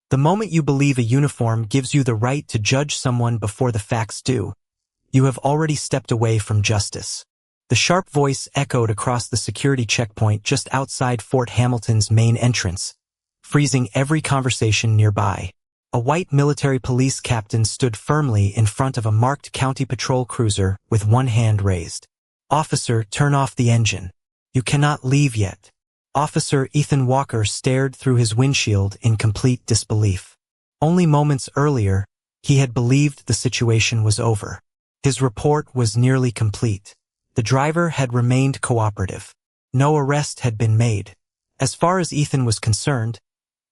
The moment you believe a uniform gives you the right to judge someone before the facts do, you have already stepped away from justice. The sharp voice echoed across the security checkpoint just outside Fort Hamilton's main entrance, freezing every conversation nearby. A white military police captain stood firmly in front of a marked county patrol cruiser with one hand raised. "Officer, turn off the engine. You cannot leave yet." Officer Ethan Walker stared through his windshield in complete disbelief. Only moments earlier, he had believed the situation was over. His report was nearly complete. The driver had remained cooperative. No arrest had been made. As far as Ethan was concerned,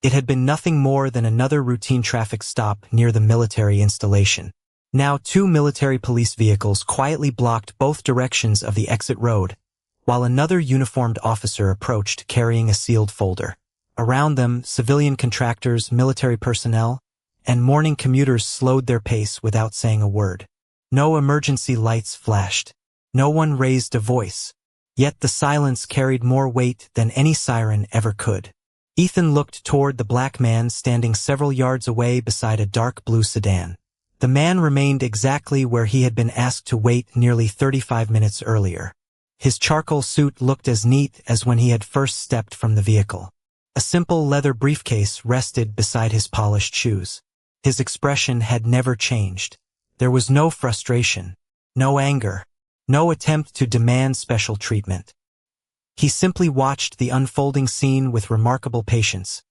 it had been nothing more than another routine traffic stop near the military installation. Now 2 military police vehicles quietly blocked both directions of the exit road, while another uniformed officer approached carrying a sealed folder. Around them, civilian contractors, military personnel, and morning commuters slowed their pace without saying a word. No emergency lights flashed. No one raised a voice. Yet the silence carried more weight than any siren ever could. Ethan looked toward the black man standing several yards away beside a dark blue sedan. The man remained exactly where he had been asked to wait nearly 35 minutes earlier. His charcoal suit looked as neat as when he had first stepped from the vehicle. A simple leather briefcase rested beside his polished shoes. His expression had never changed. There was no frustration, no anger, no attempt to demand special treatment. He simply watched the unfolding scene with remarkable patience,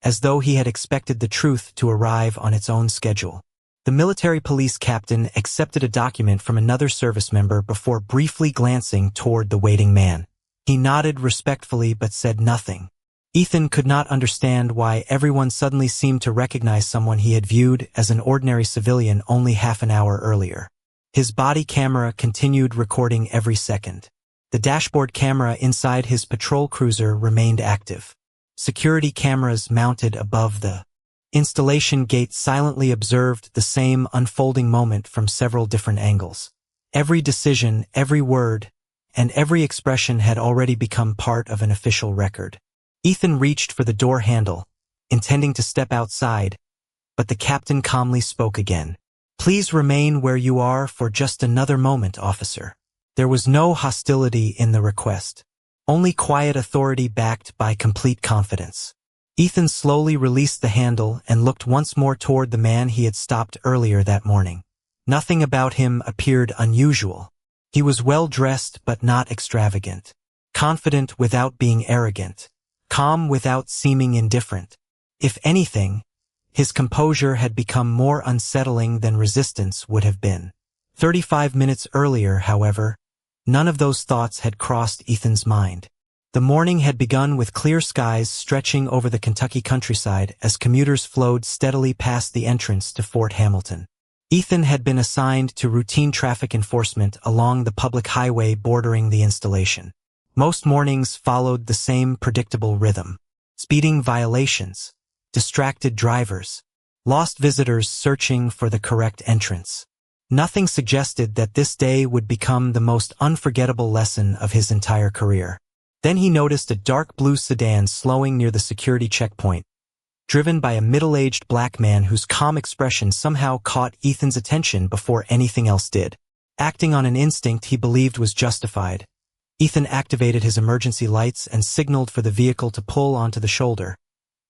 as though he had expected the truth to arrive on its own schedule. The military police captain accepted a document from another service member before briefly glancing toward the waiting man. He nodded respectfully but said nothing. Ethan could not understand why everyone suddenly seemed to recognize someone he had viewed as an ordinary civilian only half an hour earlier. His body camera continued recording every second. The dashboard camera inside his patrol cruiser remained active. Security cameras mounted above the installation gate silently observed the same unfolding moment from several different angles. Every decision, every word, and every expression had already become part of an official record. Ethan reached for the door handle, intending to step outside, but the captain calmly spoke again. "Please remain where you are for just another moment, officer." There was no hostility in the request, only quiet authority backed by complete confidence. Ethan slowly released the handle and looked once more toward the man he had stopped earlier that morning. Nothing about him appeared unusual. He was well-dressed but not extravagant, confident without being arrogant, calm without seeming indifferent. If anything, his composure had become more unsettling than resistance would have been. 35 minutes earlier, however, none of those thoughts had crossed Ethan's mind. The morning had begun with clear skies stretching over the Kentucky countryside as commuters flowed steadily past the entrance to Fort Hamilton. Ethan had been assigned to routine traffic enforcement along the public highway bordering the installation. Most mornings followed the same predictable rhythm: speeding violations, distracted drivers, lost visitors searching for the correct entrance. Nothing suggested that this day would become the most unforgettable lesson of his entire career. Then he noticed a dark blue sedan slowing near the security checkpoint, driven by a middle-aged black man whose calm expression somehow caught Ethan's attention before anything else did. Acting on an instinct he believed was justified, Ethan activated his emergency lights and signaled for the vehicle to pull onto the shoulder,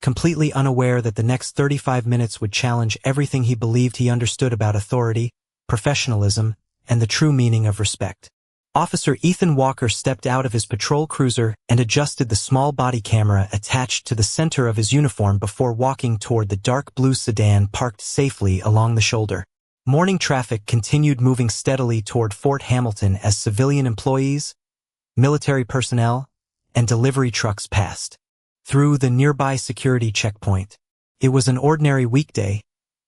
completely unaware that the next 35 minutes would challenge everything he believed he understood about authority, professionalism, and the true meaning of respect. Officer Ethan Walker stepped out of his patrol cruiser and adjusted the small body camera attached to the center of his uniform before walking toward the dark blue sedan parked safely along the shoulder. Morning traffic continued moving steadily toward Fort Hamilton as civilian employees, military personnel, and delivery trucks passed through the nearby security checkpoint. It was an ordinary weekday,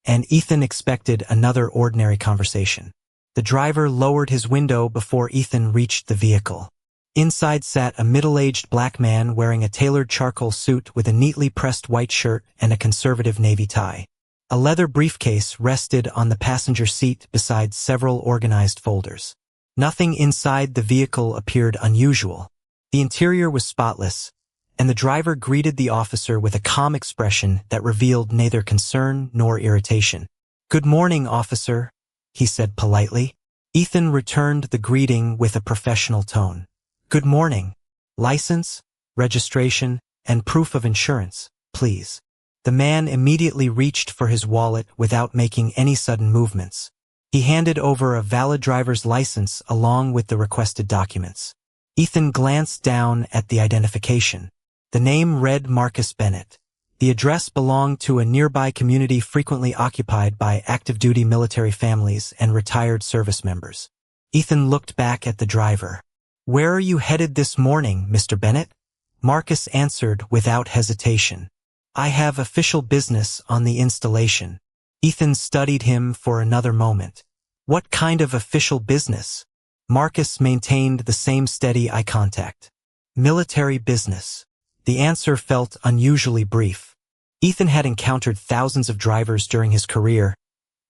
and Ethan expected another ordinary conversation. The driver lowered his window before Ethan reached the vehicle. Inside sat a middle-aged black man wearing a tailored charcoal suit with a neatly pressed white shirt and a conservative navy tie. A leather briefcase rested on the passenger seat beside several organized folders. Nothing inside the vehicle appeared unusual. The interior was spotless, and the driver greeted the officer with a calm expression that revealed neither concern nor irritation. "Good morning, officer," he said politely. Ethan returned the greeting with a professional tone. "Good morning. License, registration, and proof of insurance, please." The man immediately reached for his wallet without making any sudden movements. He handed over a valid driver's license along with the requested documents. Ethan glanced down at the identification. The name read Marcus Bennett. The address belonged to a nearby community frequently occupied by active-duty military families and retired service members. Ethan looked back at the driver. "Where are you headed this morning, Mr. Bennett?" Marcus answered without hesitation. "I have official business on the installation." Ethan studied him for another moment. "What kind of official business?" Marcus maintained the same steady eye contact. "Military business." The answer felt unusually brief. Ethan had encountered thousands of drivers during his career,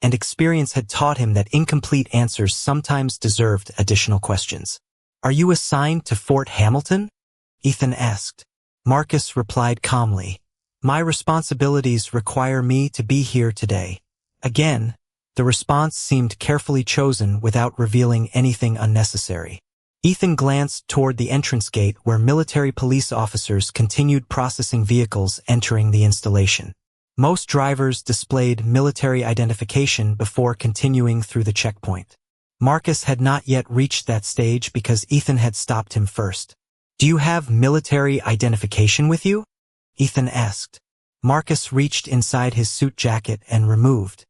and experience had taught him that incomplete answers sometimes deserved additional questions. "Are you assigned to Fort Hamilton?" Ethan asked. Marcus replied calmly, "My responsibilities require me to be here today." Again, the response seemed carefully chosen without revealing anything unnecessary. Ethan glanced toward the entrance gate where military police officers continued processing vehicles entering the installation. Most drivers displayed military identification before continuing through the checkpoint. Marcus had not yet reached that stage because Ethan had stopped him first. "Do you have military identification with you?" Ethan asked. Marcus reached inside his suit jacket and removed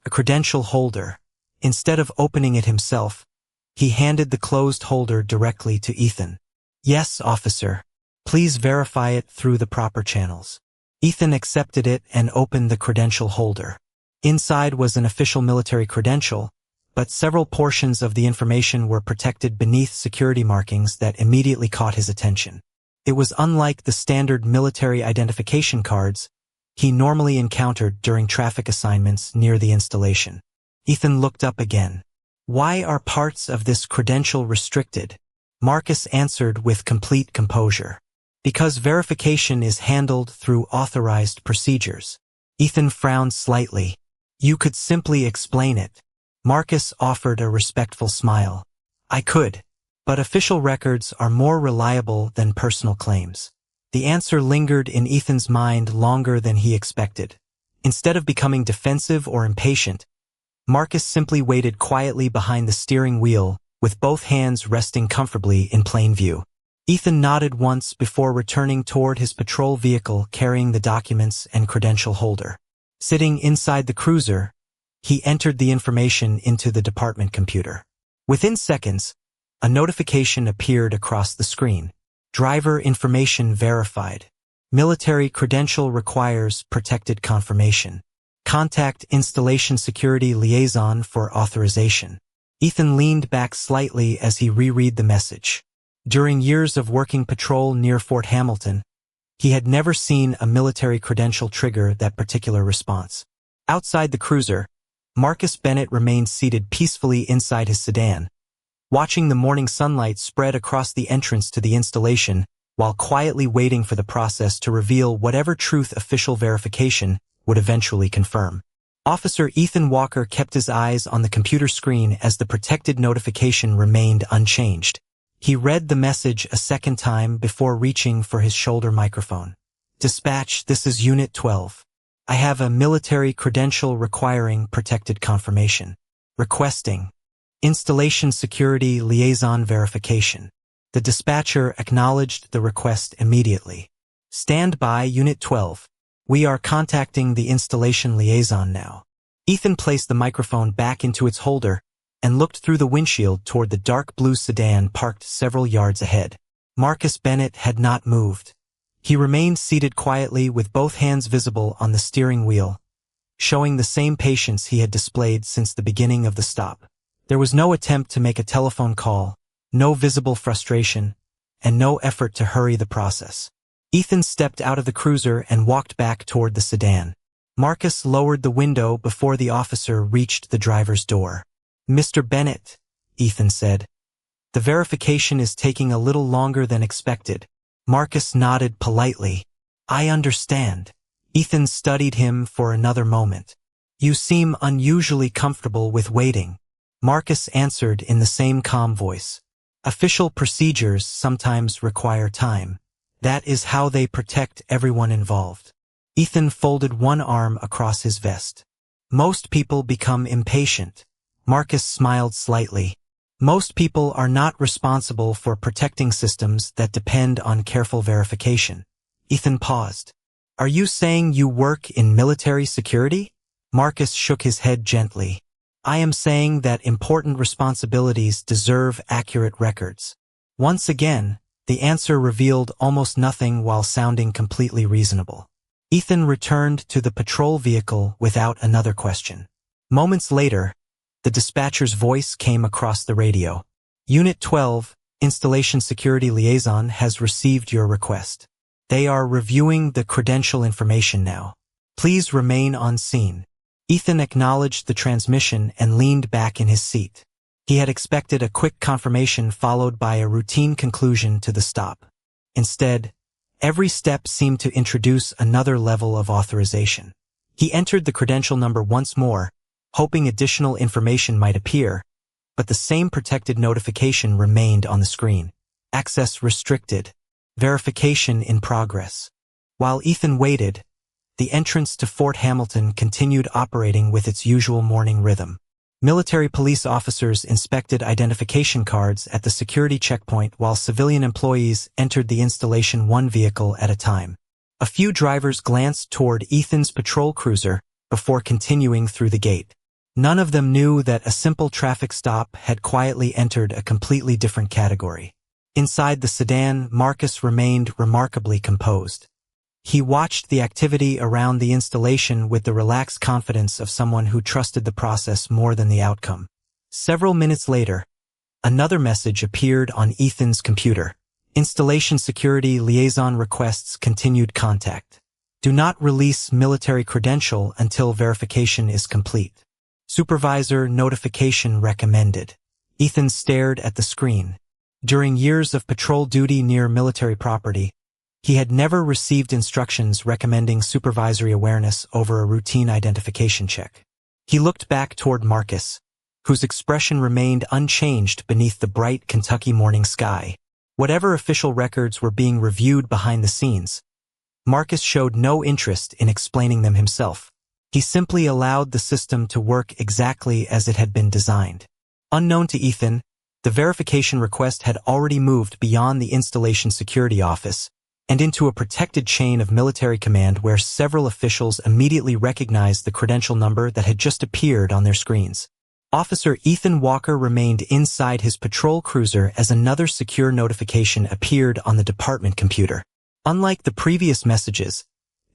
a credential holder. Instead of opening it himself, he handed the closed holder directly to Ethan. "Yes, officer. Please verify it through the proper channels." Ethan accepted it and opened the credential holder. Inside was an official military credential, but several portions of the information were protected beneath security markings that immediately caught his attention. It was unlike the standard military identification cards he normally encountered during traffic assignments near the installation. Ethan looked up again. "Why are parts of this credential restricted?" Marcus answered with complete composure. "Because verification is handled through authorized procedures." Ethan frowned slightly. "You could simply explain it." Marcus offered a respectful smile. "I could, but official records are more reliable than personal claims." The answer lingered in Ethan's mind longer than he expected. Instead of becoming defensive or impatient, Marcus simply waited quietly behind the steering wheel, with both hands resting comfortably in plain view. Ethan nodded once before returning toward his patrol vehicle carrying the documents and credential holder. Sitting inside the cruiser, he entered the information into the department computer. Within seconds, a notification appeared across the screen. "Driver information verified. Military credential requires protected confirmation. Contact Installation Security Liaison for authorization." Ethan leaned back slightly as he reread the message. During years of working patrol near Fort Hamilton, he had never seen a military credential trigger that particular response. Outside the cruiser, Marcus Bennett remained seated peacefully inside his sedan, watching the morning sunlight spread across the entrance to the installation while quietly waiting for the process to reveal whatever truth official verification would eventually confirm. Officer Ethan Walker kept his eyes on the computer screen as the protected notification remained unchanged. He read the message a second time before reaching for his shoulder microphone. "Dispatch, this is Unit 12. I have a military credential requiring protected confirmation. Requesting Installation Security Liaison verification." The dispatcher acknowledged the request immediately. "Stand by, Unit 12. We are contacting the installation liaison now." Ethan placed the microphone back into its holder and looked through the windshield toward the dark blue sedan parked several yards ahead. Marcus Bennett had not moved. He remained seated quietly with both hands visible on the steering wheel, showing the same patience he had displayed since the beginning of the stop. There was no attempt to make a telephone call, no visible frustration, and no effort to hurry the process. Ethan stepped out of the cruiser and walked back toward the sedan. Marcus lowered the window before the officer reached the driver's door. "Mr. Bennett," Ethan said, "the verification is taking a little longer than expected. Marcus nodded politely. I understand. Ethan studied him for another moment. You seem unusually comfortable with waiting. Marcus answered in the same calm voice. Official procedures sometimes require time. That is how they protect everyone involved. Ethan folded one arm across his vest. Most people become impatient. Marcus smiled slightly. Most people are not responsible for protecting systems that depend on careful verification. Ethan paused. Are you saying you work in military security? Marcus shook his head gently. I am saying that important responsibilities deserve accurate records. Once again, the answer revealed almost nothing while sounding completely reasonable. Ethan returned to the patrol vehicle without another question. Moments later, the dispatcher's voice came across the radio. Unit 12, Installation Security Liaison has received your request. They are reviewing the credential information now. Please remain on scene. Ethan acknowledged the transmission and leaned back in his seat. He had expected a quick confirmation followed by a routine conclusion to the stop. Instead, every step seemed to introduce another level of authorization. He entered the credential number once more, hoping additional information might appear, but the same protected notification remained on the screen. Access restricted. Verification in progress. While Ethan waited, the entrance to Fort Hamilton continued operating with its usual morning rhythm. Military police officers inspected identification cards at the security checkpoint while civilian employees entered the installation one vehicle at a time. A few drivers glanced toward Ethan's patrol cruiser before continuing through the gate. None of them knew that a simple traffic stop had quietly entered a completely different category. Inside the sedan, Marcus remained remarkably composed. He watched the activity around the installation with the relaxed confidence of someone who trusted the process more than the outcome. Several minutes later, another message appeared on Ethan's computer. Installation Security Liaison requests continued contact. Do not release military credential until verification is complete. Supervisor notification recommended. Ethan stared at the screen. During years of patrol duty near military property, he had never received instructions recommending supervisory awareness over a routine identification check. He looked back toward Marcus, whose expression remained unchanged beneath the bright Kentucky morning sky. Whatever official records were being reviewed behind the scenes, Marcus showed no interest in explaining them himself. He simply allowed the system to work exactly as it had been designed. Unknown to Ethan, the verification request had already moved beyond the installation security office and into a protected chain of military command where several officials immediately recognized the credential number that had just appeared on their screens. Officer Ethan Walker remained inside his patrol cruiser as another secure notification appeared on the department computer. Unlike the previous messages,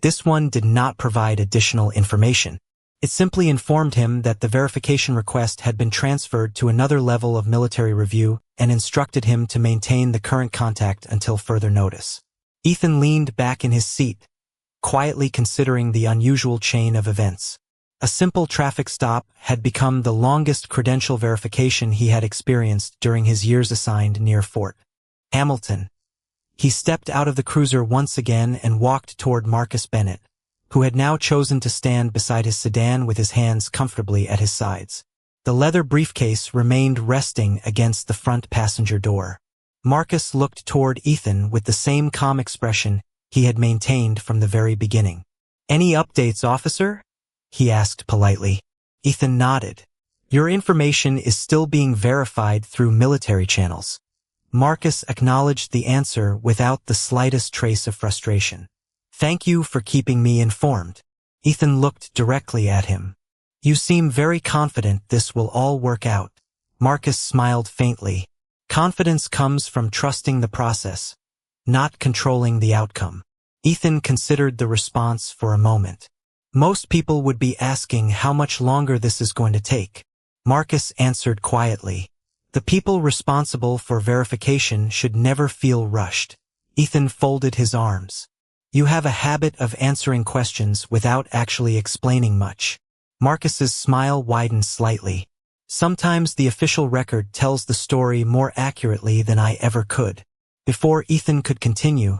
this one did not provide additional information. It simply informed him that the verification request had been transferred to another level of military review and instructed him to maintain the current contact until further notice. Ethan leaned back in his seat, quietly considering the unusual chain of events. A simple traffic stop had become the longest credential verification he had experienced during his years assigned near Fort Hamilton. He stepped out of the cruiser once again and walked toward Marcus Bennett, who had now chosen to stand beside his sedan with his hands comfortably at his sides. The leather briefcase remained resting against the front passenger door. Marcus looked toward Ethan with the same calm expression he had maintained from the very beginning. "Any updates, officer?" he asked politely. Ethan nodded. "Your information is still being verified through military channels." Marcus acknowledged the answer without the slightest trace of frustration. "Thank you for keeping me informed." Ethan looked directly at him. "You seem very confident this will all work out." Marcus smiled faintly. "Confidence comes from trusting the process, not controlling the outcome." Ethan considered the response for a moment. Most people would be asking how much longer this is going to take. Marcus answered quietly. The people responsible for verification should never feel rushed. Ethan folded his arms. "You have a habit of answering questions without actually explaining much." Marcus's smile widened slightly. "Sometimes the official record tells the story more accurately than I ever could." Before Ethan could continue,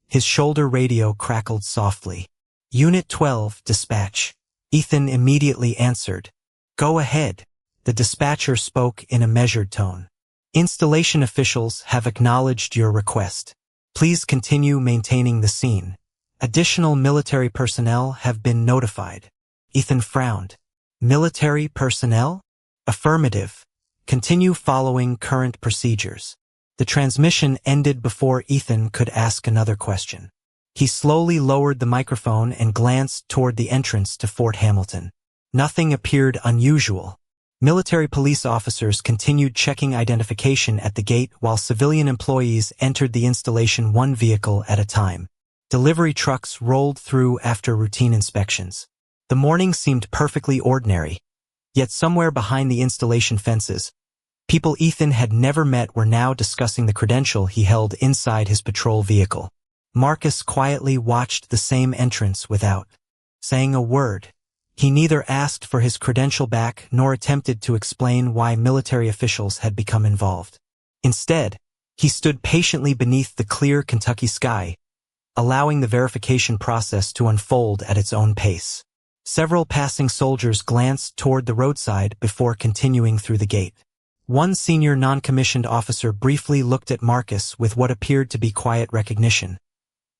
his shoulder radio crackled softly. Unit 12, dispatch. Ethan immediately answered. Go ahead. The dispatcher spoke in a measured tone. Installation officials have acknowledged your request. Please continue maintaining the scene. Additional military personnel have been notified. Ethan frowned. Military personnel? Affirmative. Continue following current procedures. The transmission ended before Ethan could ask another question. He slowly lowered the microphone and glanced toward the entrance to Fort Hamilton. Nothing appeared unusual. Military police officers continued checking identification at the gate while civilian employees entered the installation one vehicle at a time. Delivery trucks rolled through after routine inspections. The morning seemed perfectly ordinary, yet somewhere behind the installation fences, people Ethan had never met were now discussing the credential he held inside his patrol vehicle. Marcus quietly watched the same entrance without saying a word. He neither asked for his credential back nor attempted to explain why military officials had become involved. Instead, he stood patiently beneath the clear Kentucky sky, allowing the verification process to unfold at its own pace. Several passing soldiers glanced toward the roadside before continuing through the gate. One senior non-commissioned officer briefly looked at Marcus with what appeared to be quiet recognition,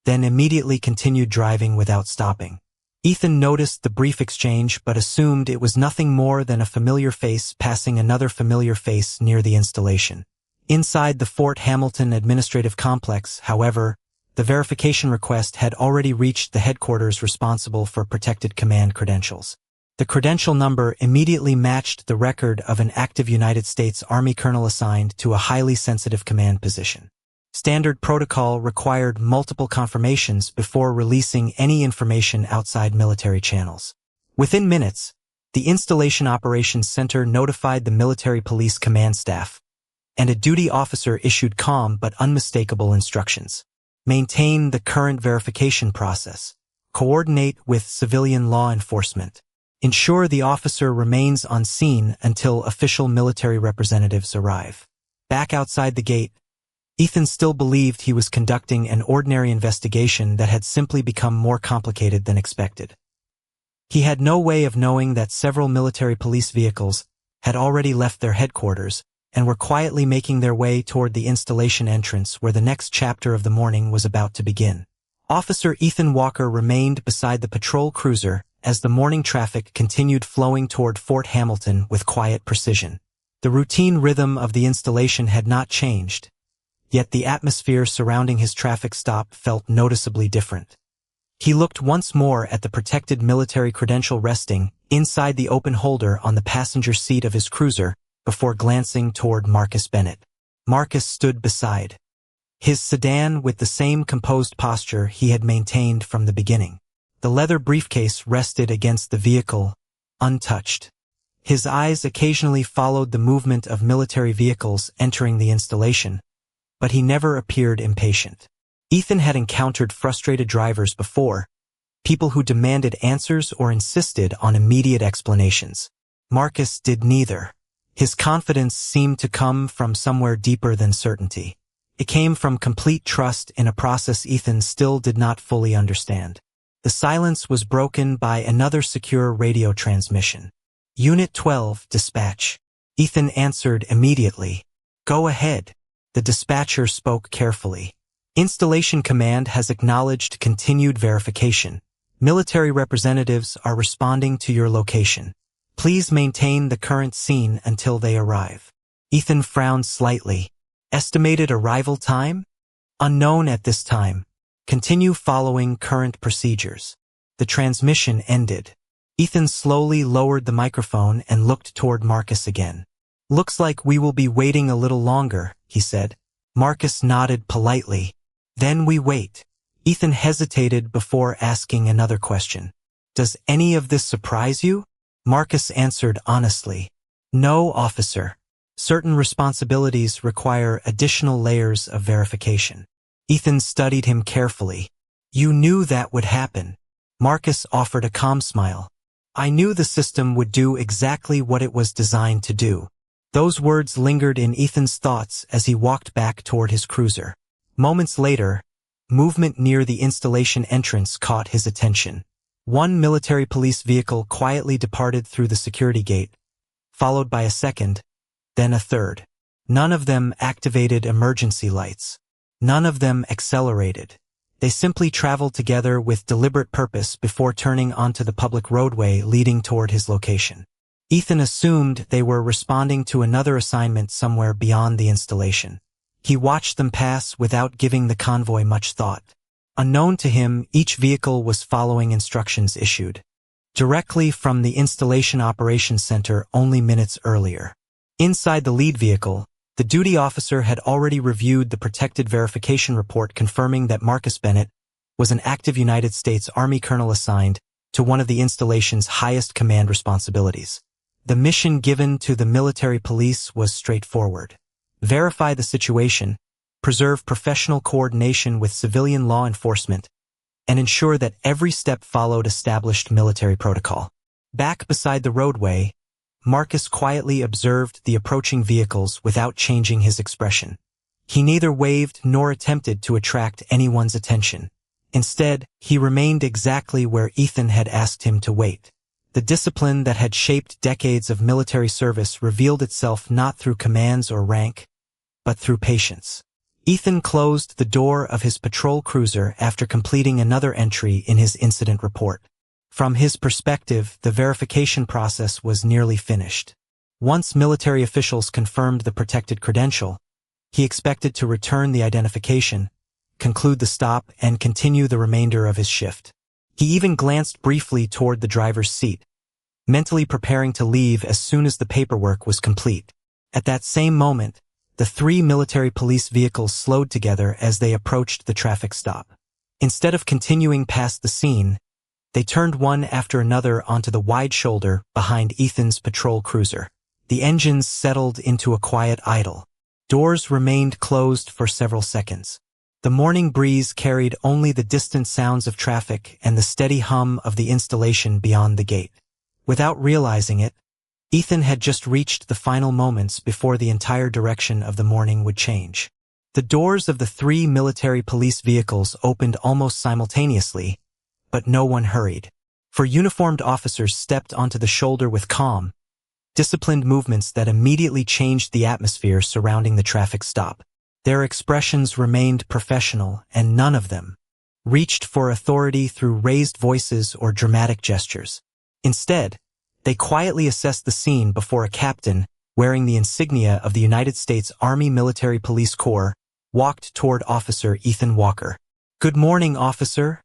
then immediately continued driving without stopping. Ethan noticed the brief exchange but assumed it was nothing more than a familiar face passing another familiar face near the installation. Inside the Fort Hamilton administrative complex, however, the verification request had already reached the headquarters responsible for protected command credentials. The credential number immediately matched the record of an active United States Army colonel assigned to a highly sensitive command position. Standard protocol required multiple confirmations before releasing any information outside military channels. Within minutes, the Installation Operations Center notified the military police command staff, and a duty officer issued calm but unmistakable instructions. Maintain the current verification process. Coordinate with civilian law enforcement. Ensure the officer remains on scene until official military representatives arrive. Back outside the gate, Ethan still believed he was conducting an ordinary investigation that had simply become more complicated than expected. He had no way of knowing that several military police vehicles had already left their headquarters and were quietly making their way toward the installation entrance where the next chapter of the morning was about to begin. Officer Ethan Walker remained beside the patrol cruiser as the morning traffic continued flowing toward Fort Hamilton with quiet precision. The routine rhythm of the installation had not changed, yet the atmosphere surrounding his traffic stop felt noticeably different. He looked once more at the protected military credential resting inside the open holder on the passenger seat of his cruiser before glancing toward Marcus Bennett. Marcus stood beside his sedan with the same composed posture he had maintained from the beginning. The leather briefcase rested against the vehicle, untouched. His eyes occasionally followed the movement of military vehicles entering the installation, but he never appeared impatient. Ethan had encountered frustrated drivers before, people who demanded answers or insisted on immediate explanations. Marcus did neither. His confidence seemed to come from somewhere deeper than certainty. It came from complete trust in a process Ethan still did not fully understand. The silence was broken by another secure radio transmission. Unit 12, dispatch. Ethan answered immediately. Go ahead. The dispatcher spoke carefully. Installation Command has acknowledged continued verification. Military representatives are responding to your location. Please maintain the current scene until they arrive. Ethan frowned slightly. Estimated arrival time? Unknown at this time. Continue following current procedures. The transmission ended. Ethan slowly lowered the microphone and looked toward Marcus again. Looks like we will be waiting a little longer, he said. Marcus nodded politely. Then we wait. Ethan hesitated before asking another question. Does any of this surprise you? Marcus answered honestly. No, officer. Certain responsibilities require additional layers of verification. Ethan studied him carefully. You knew that would happen. Marcus offered a calm smile. I knew the system would do exactly what it was designed to do. Those words lingered in Ethan's thoughts as he walked back toward his cruiser. Moments later, movement near the installation entrance caught his attention. One military police vehicle quietly departed through the security gate, followed by a second, then a third. None of them activated emergency lights. None of them accelerated. They simply traveled together with deliberate purpose before turning onto the public roadway leading toward his location. Ethan assumed they were responding to another assignment somewhere beyond the installation. He watched them pass without giving the convoy much thought. Unknown to him, each vehicle was following instructions issued directly from the installation operations center only minutes earlier. Inside the lead vehicle, the duty officer had already reviewed the protected verification report confirming that Marcus Bennett was an active United States Army colonel assigned to one of the installation's highest command responsibilities. The mission given to the military police was straightforward. Verify the situation, preserve professional coordination with civilian law enforcement, and ensure that every step followed established military protocol. Back beside the roadway, Marcus quietly observed the approaching vehicles without changing his expression. He neither waved nor attempted to attract anyone's attention. Instead, he remained exactly where Ethan had asked him to wait. The discipline that had shaped decades of military service revealed itself not through commands or rank, but through patience. Ethan closed the door of his patrol cruiser after completing another entry in his incident report. From his perspective, the verification process was nearly finished. Once military officials confirmed the protected credential, he expected to return the identification, conclude the stop, and continue the remainder of his shift. He even glanced briefly toward the driver's seat, mentally preparing to leave as soon as the paperwork was complete. At that same moment, the three military police vehicles slowed together as they approached the traffic stop. Instead of continuing past the scene, they turned one after another onto the wide shoulder behind Ethan's patrol cruiser. The engines settled into a quiet idle. Doors remained closed for several seconds. The morning breeze carried only the distant sounds of traffic and the steady hum of the installation beyond the gate. Without realizing it, Ethan had just reached the final moments before the entire direction of the morning would change. The doors of the three military police vehicles opened almost simultaneously, but no one hurried. For uniformed officers stepped onto the shoulder with calm, disciplined movements that immediately changed the atmosphere surrounding the traffic stop. Their expressions remained professional, and none of them reached for authority through raised voices or dramatic gestures. Instead, they quietly assessed the scene before a captain, wearing the insignia of the United States Army Military Police Corps, walked toward Officer Ethan Walker. "Good morning, officer,"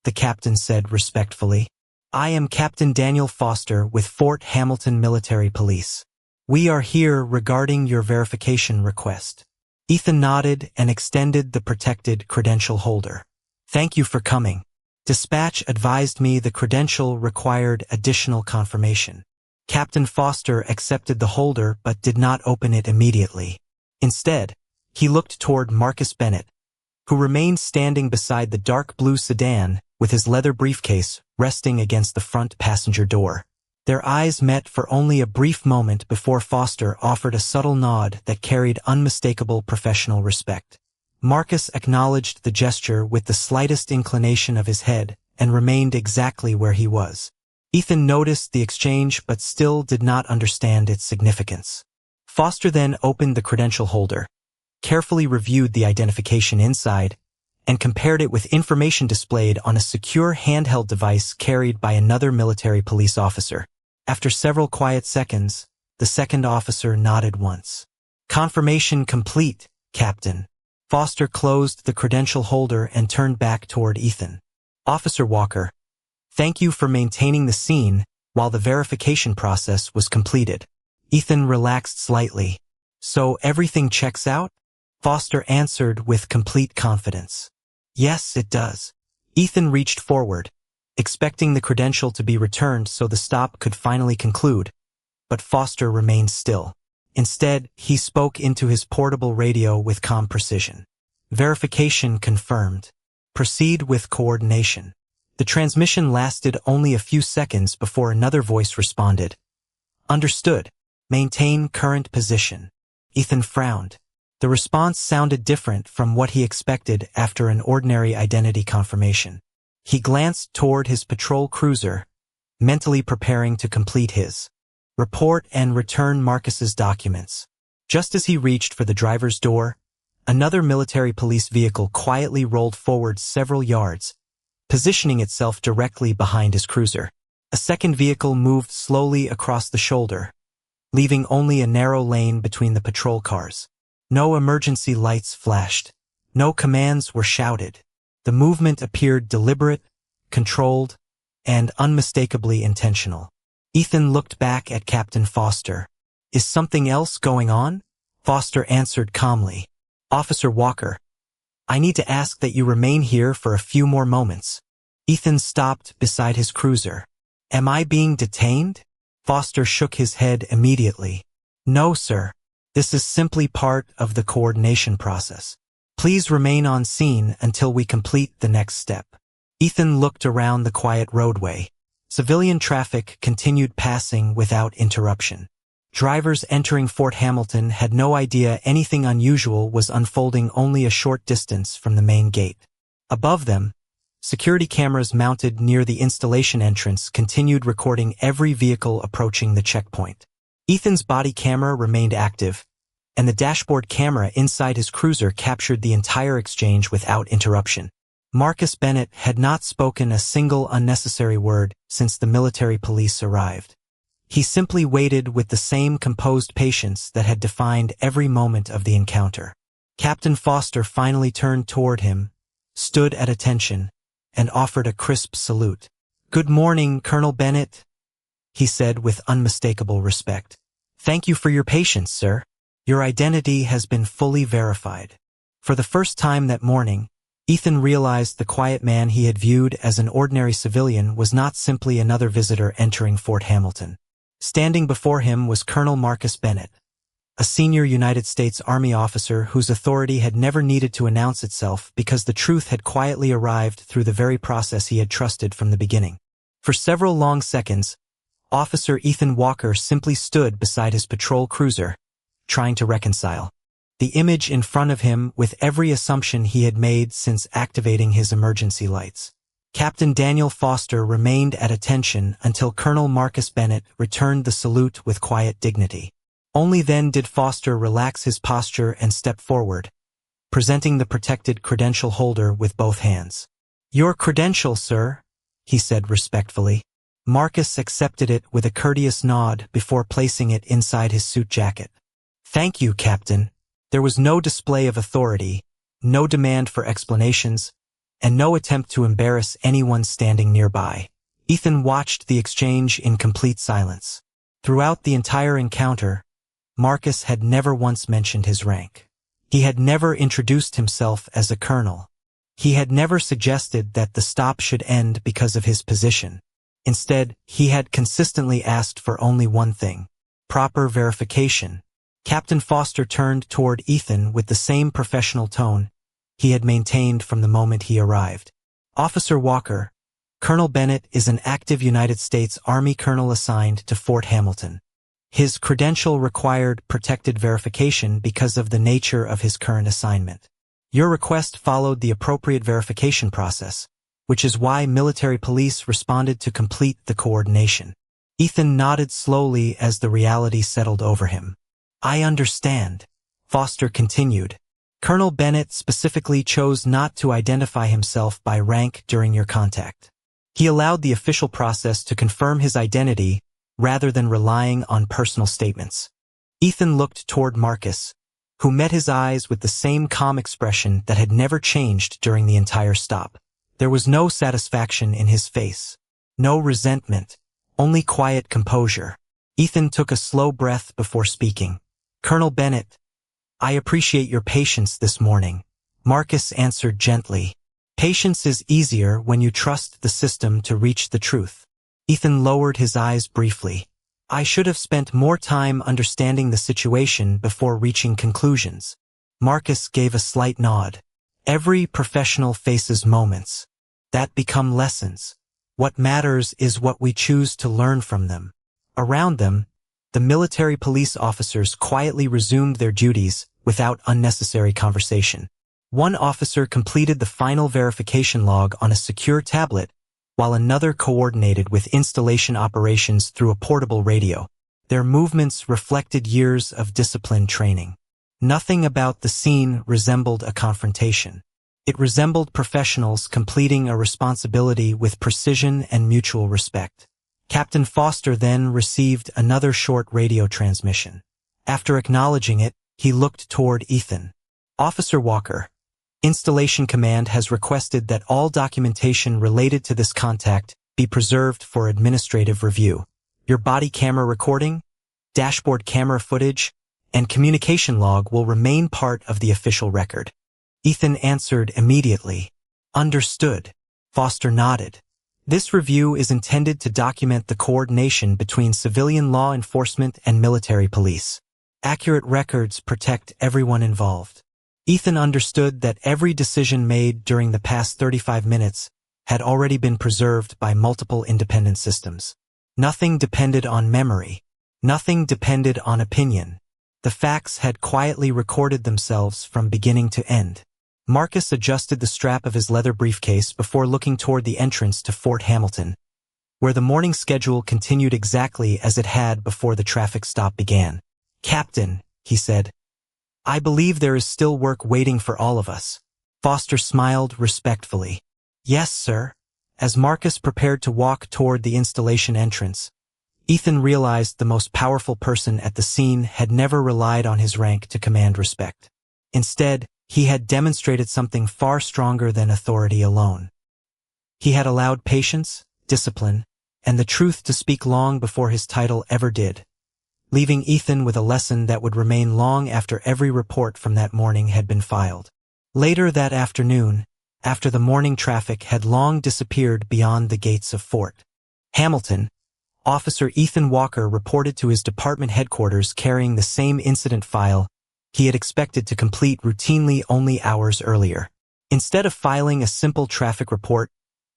the captain said respectfully. "I am Captain Daniel Foster with Fort Hamilton Military Police. We are here regarding your verification request." Ethan nodded and extended the protected credential holder. "Thank you for coming. Dispatch advised me the credential required additional confirmation." Captain Foster accepted the holder but did not open it immediately. Instead, he looked toward Marcus Bennett, who remained standing beside the dark blue sedan with his leather briefcase resting against the front passenger door. Their eyes met for only a brief moment before Foster offered a subtle nod that carried unmistakable professional respect. Marcus acknowledged the gesture with the slightest inclination of his head and remained exactly where he was. Ethan noticed the exchange but still did not understand its significance. Foster then opened the credential holder, carefully reviewed the identification inside, and compared it with information displayed on a secure handheld device carried by another military police officer. After several quiet seconds, the second officer nodded once. "Confirmation complete, Captain." Foster closed the credential holder and turned back toward Ethan. "Officer Walker, thank you for maintaining the scene while the verification process was completed." Ethan relaxed slightly. "So everything checks out?" Foster answered with complete confidence. "Yes, it does." Ethan reached forward, expecting the credential to be returned so the stop could finally conclude, but Foster remained still. Instead, he spoke into his portable radio with calm precision. "Verification confirmed. Proceed with coordination." The transmission lasted only a few seconds before another voice responded. "Understood. Maintain current position." Ethan frowned. The response sounded different from what he expected after an ordinary identity confirmation. He glanced toward his patrol cruiser, mentally preparing to complete his report and return Marcus's documents. Just as he reached for the driver's door, another military police vehicle quietly rolled forward several yards, positioning itself directly behind his cruiser. A second vehicle moved slowly across the shoulder, leaving only a narrow lane between the patrol cars. No emergency lights flashed. No commands were shouted. The movement appeared deliberate, controlled, and unmistakably intentional. Ethan looked back at Captain Foster. "Is something else going on?" Foster answered calmly. "Officer Walker, I need to ask that you remain here for a few more moments." Ethan stopped beside his cruiser. "Am I being detained?" Foster shook his head immediately. "No, sir. This is simply part of the coordination process. Please remain on scene until we complete the next step." Ethan looked around the quiet roadway. Civilian traffic continued passing without interruption. Drivers entering Fort Hamilton had no idea anything unusual was unfolding only a short distance from the main gate. Above them, security cameras mounted near the installation entrance continued recording every vehicle approaching the checkpoint. Ethan's body camera remained active, and the dashboard camera inside his cruiser captured the entire exchange without interruption. Marcus Bennett had not spoken a single unnecessary word since the military police arrived. He simply waited with the same composed patience that had defined every moment of the encounter. Captain Foster finally turned toward him, stood at attention, and offered a crisp salute. "Good morning, Colonel Bennett," he said with unmistakable respect. "Thank you for your patience, sir. Your identity has been fully verified." For the first time that morning, Ethan realized the quiet man he had viewed as an ordinary civilian was not simply another visitor entering Fort Hamilton. Standing before him was Colonel Marcus Bennett, a senior United States Army officer whose authority had never needed to announce itself because the truth had quietly arrived through the very process he had trusted from the beginning. For several long seconds, Officer Ethan Walker simply stood beside his patrol cruiser, trying to reconcile the image in front of him with every assumption he had made since activating his emergency lights. Captain Daniel Foster remained at attention until Colonel Marcus Bennett returned the salute with quiet dignity. Only then did Foster relax his posture and step forward, presenting the protected credential holder with both hands. "Your credential, sir," he said respectfully. Marcus accepted it with a courteous nod before placing it inside his suit jacket. "Thank you, Captain." There was no display of authority, no demand for explanations, and no attempt to embarrass anyone standing nearby. Ethan watched the exchange in complete silence. Throughout the entire encounter, Marcus had never once mentioned his rank. He had never introduced himself as a colonel. He had never suggested that the stop should end because of his position. Instead, he had consistently asked for only one thing: proper verification. Captain Foster turned toward Ethan with the same professional tone he had maintained from the moment he arrived. "Officer Walker, Colonel Bennett is an active United States Army colonel assigned to Fort Hamilton. His credential required protected verification because of the nature of his current assignment. Your request followed the appropriate verification process, which is why military police responded to complete the coordination." Ethan nodded slowly as the reality settled over him. "I understand," Foster continued. "Colonel Bennett specifically chose not to identify himself by rank during your contact. He allowed the official process to confirm his identity rather than relying on personal statements." Ethan looked toward Marcus, who met his eyes with the same calm expression that had never changed during the entire stop. There was no satisfaction in his face, no resentment, only quiet composure. Ethan took a slow breath before speaking. "Colonel Bennett, I appreciate your patience this morning," Marcus answered gently. "Patience is easier when you trust the system to reach the truth." Ethan lowered his eyes briefly. "I should have spent more time understanding the situation before reaching conclusions." Marcus gave a slight nod. "Every professional faces moments that become lessons. What matters is what we choose to learn from them." Around them, the military police officers quietly resumed their duties without unnecessary conversation. One officer completed the final verification log on a secure tablet, while another coordinated with installation operations through a portable radio. Their movements reflected years of disciplined training. Nothing about the scene resembled a confrontation. It resembled professionals completing a responsibility with precision and mutual respect. Captain Foster then received another short radio transmission. After acknowledging it, he looked toward Ethan. "Officer Walker, Installation Command has requested that all documentation related to this contact be preserved for administrative review. Your body camera recording, dashboard camera footage, and communication log will remain part of the official record." Ethan answered immediately. "Understood." Foster nodded. "This review is intended to document the coordination between civilian law enforcement and military police. Accurate records protect everyone involved." Ethan understood that every decision made during the past 35 minutes had already been preserved by multiple independent systems. Nothing depended on memory. Nothing depended on opinion. The facts had quietly recorded themselves from beginning to end. Marcus adjusted the strap of his leather briefcase before looking toward the entrance to Fort Hamilton, where the morning schedule continued exactly as it had before the traffic stop began. "Captain," he said, "I believe there is still work waiting for all of us." Foster smiled respectfully. "Yes, sir." As Marcus prepared to walk toward the installation entrance, Ethan realized the most powerful person at the scene had never relied on his rank to command respect. Instead, he had demonstrated something far stronger than authority alone. He had allowed patience, discipline, and the truth to speak long before his title ever did, leaving Ethan with a lesson that would remain long after every report from that morning had been filed. Later that afternoon, after the morning traffic had long disappeared beyond the gates of Fort Hamilton, Officer Ethan Walker reported to his department headquarters carrying the same incident file he had expected to complete routinely only hours earlier. Instead of filing a simple traffic report,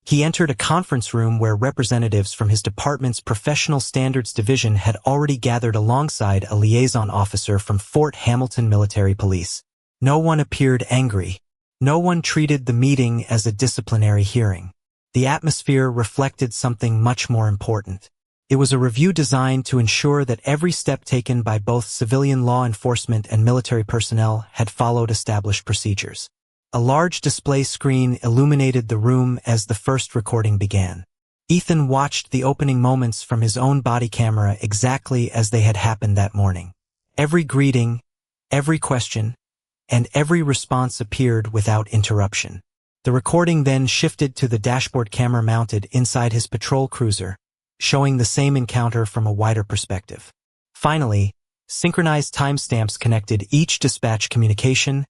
he entered a conference room where representatives from his department's Professional Standards Division had already gathered alongside a liaison officer from Fort Hamilton Military Police. No one appeared angry. No one treated the meeting as a disciplinary hearing. The atmosphere reflected something much more important. It was a review designed to ensure that every step taken by both civilian law enforcement and military personnel had followed established procedures. A large display screen illuminated the room as the first recording began. Ethan watched the opening moments from his own body camera exactly as they had happened that morning. Every greeting, every question, and every response appeared without interruption. The recording then shifted to the dashboard camera mounted inside his patrol cruiser, showing the same encounter from a wider perspective. Finally, synchronized timestamps connected each dispatch communication,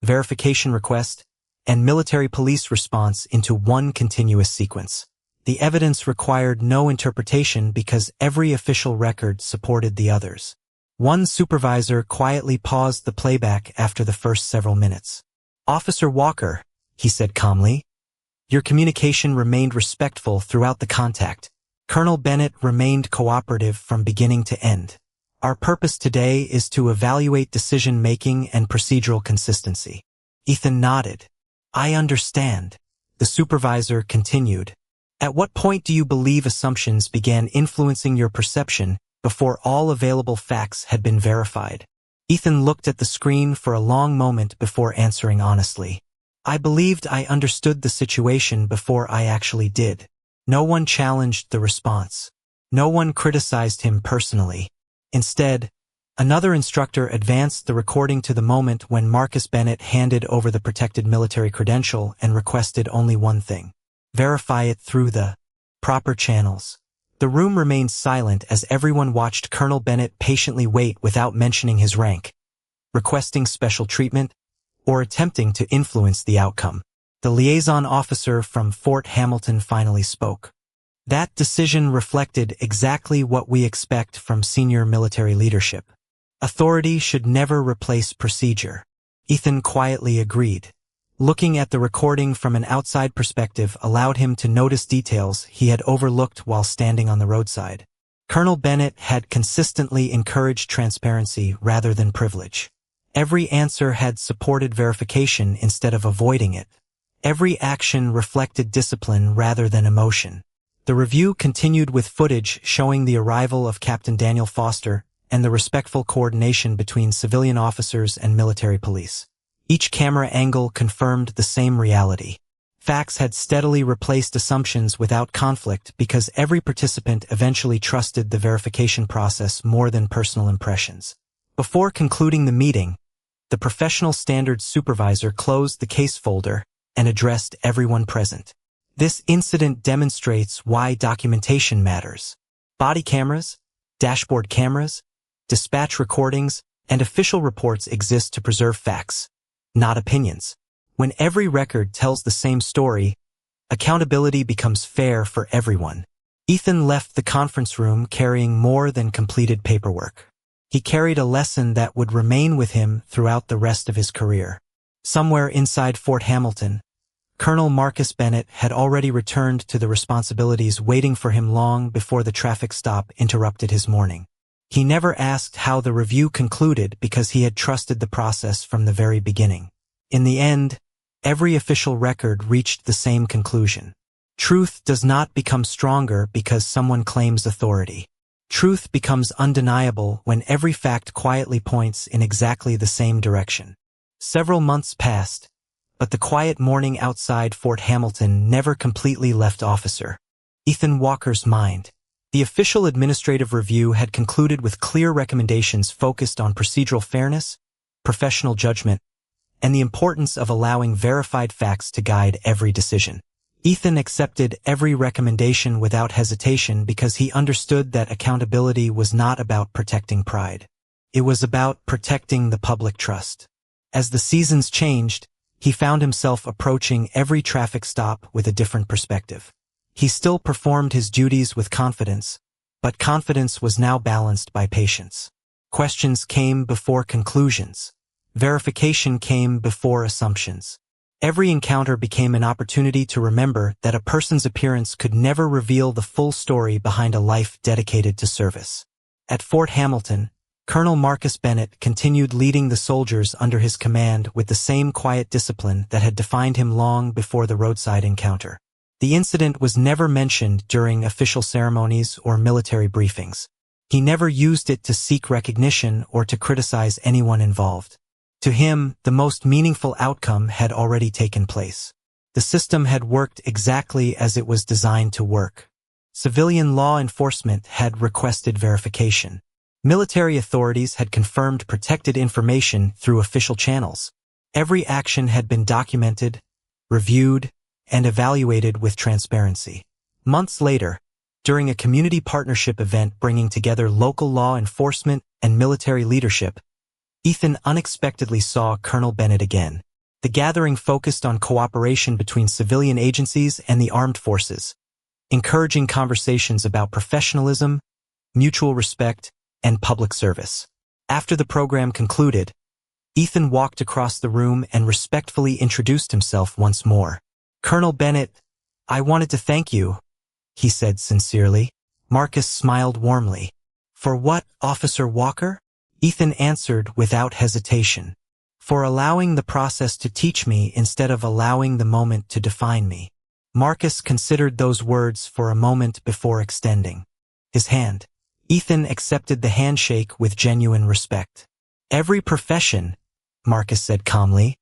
verification request, and military police response into one continuous sequence. The evidence required no interpretation because every official record supported the others. One supervisor quietly paused the playback after the first several minutes. "Officer Walker," he said calmly, "your communication remained respectful throughout the contact. Colonel Bennett remained cooperative from beginning to end. Our purpose today is to evaluate decision-making and procedural consistency." Ethan nodded. "I understand." The supervisor continued. "At what point do you believe assumptions began influencing your perception before all available facts had been verified?" Ethan looked at the screen for a long moment before answering honestly. "I believed I understood the situation before I actually did." No one challenged the response. No one criticized him personally. Instead, another instructor advanced the recording to the moment when Marcus Bennett handed over the protected military credential and requested only one thing: verify it through the proper channels. The room remained silent as everyone watched Colonel Bennett patiently wait without mentioning his rank, requesting special treatment, or attempting to influence the outcome. The liaison officer from Fort Hamilton finally spoke. "That decision reflected exactly what we expect from senior military leadership. Authority should never replace procedure." Ethan quietly agreed. Looking at the recording from an outside perspective allowed him to notice details he had overlooked while standing on the roadside. Colonel Bennett had consistently encouraged transparency rather than privilege. Every answer had supported verification instead of avoiding it. Every action reflected discipline rather than emotion. The review continued with footage showing the arrival of Captain Daniel Foster and the respectful coordination between civilian officers and military police. Each camera angle confirmed the same reality. Facts had steadily replaced assumptions without conflict because every participant eventually trusted the verification process more than personal impressions. Before concluding the meeting, the professional standards supervisor closed the case folder and addressed everyone present. This incident demonstrates why documentation matters. Body cameras, dashboard cameras, dispatch recordings, and official reports exist to preserve facts, not opinions. When every record tells the same story, accountability becomes fair for everyone. Ethan left the conference room carrying more than completed paperwork. He carried a lesson that would remain with him throughout the rest of his career. Somewhere inside Fort Hamilton, Colonel Marcus Bennett had already returned to the responsibilities waiting for him long before the traffic stop interrupted his morning. He never asked how the review concluded because he had trusted the process from the very beginning. In the end, every official record reached the same conclusion. Truth does not become stronger because someone claims authority. Truth becomes undeniable when every fact quietly points in exactly the same direction. Several months passed, but the quiet morning outside Fort Hamilton never completely left Officer Ethan Walker's mind. The official administrative review had concluded with clear recommendations focused on procedural fairness, professional judgment, and the importance of allowing verified facts to guide every decision. Ethan accepted every recommendation without hesitation because he understood that accountability was not about protecting pride. It was about protecting the public trust. As the seasons changed, he found himself approaching every traffic stop with a different perspective. He still performed his duties with confidence, but confidence was now balanced by patience. Questions came before conclusions. Verification came before assumptions. Every encounter became an opportunity to remember that a person's appearance could never reveal the full story behind a life dedicated to service. At Fort Hamilton, Colonel Marcus Bennett continued leading the soldiers under his command with the same quiet discipline that had defined him long before the roadside encounter. The incident was never mentioned during official ceremonies or military briefings. He never used it to seek recognition or to criticize anyone involved. To him, the most meaningful outcome had already taken place. The system had worked exactly as it was designed to work. Civilian law enforcement had requested verification. Military authorities had confirmed protected information through official channels. Every action had been documented, reviewed, and evaluated with transparency. Months later, during a community partnership event bringing together local law enforcement and military leadership, Ethan unexpectedly saw Colonel Bennett again. The gathering focused on cooperation between civilian agencies and the armed forces, encouraging conversations about professionalism, mutual respect, and public service. After the program concluded, Ethan walked across the room and respectfully introduced himself once more. "Colonel Bennett, I wanted to thank you," he said sincerely. Marcus smiled warmly. "For what, Officer Walker?" Ethan answered without hesitation. "For allowing the process to teach me instead of allowing the moment to define me." Marcus considered those words for a moment before extending his hand. Ethan accepted the handshake with genuine respect. "Every profession," Marcus said calmly,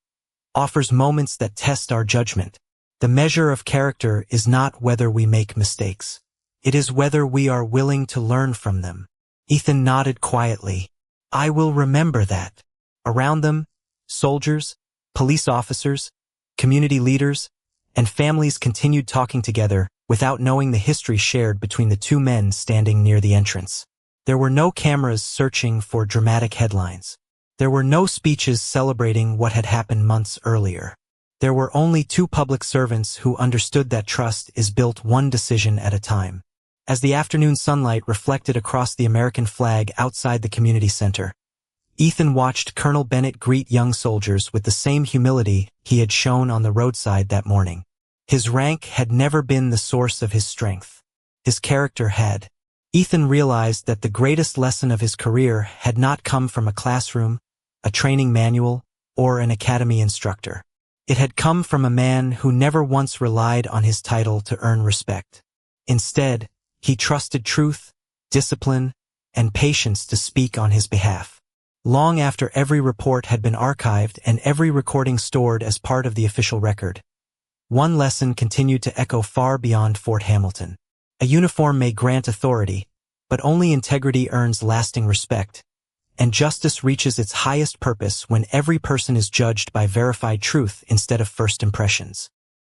"offers moments that test our judgment. The measure of character is not whether we make mistakes. It is whether we are willing to learn from them." Ethan nodded quietly. "I will remember that." Around them, soldiers, police officers, community leaders, and families continued talking together without knowing the history shared between the two men standing near the entrance. There were no cameras searching for dramatic headlines. There were no speeches celebrating what had happened months earlier. There were only two public servants who understood that trust is built one decision at a time. As the afternoon sunlight reflected across the American flag outside the community center, Ethan watched Colonel Bennett greet young soldiers with the same humility he had shown on the roadside that morning. His rank had never been the source of his strength. His character had. Ethan realized that the greatest lesson of his career had not come from a classroom, a training manual, or an academy instructor. It had come from a man who never once relied on his title to earn respect. Instead, he trusted truth, discipline, and patience to speak on his behalf. Long after every report had been archived and every recording stored as part of the official record, one lesson continued to echo far beyond Fort Hamilton. A uniform may grant authority, but only integrity earns lasting respect, and justice reaches its highest purpose when every person is judged by verified truth instead of first impressions.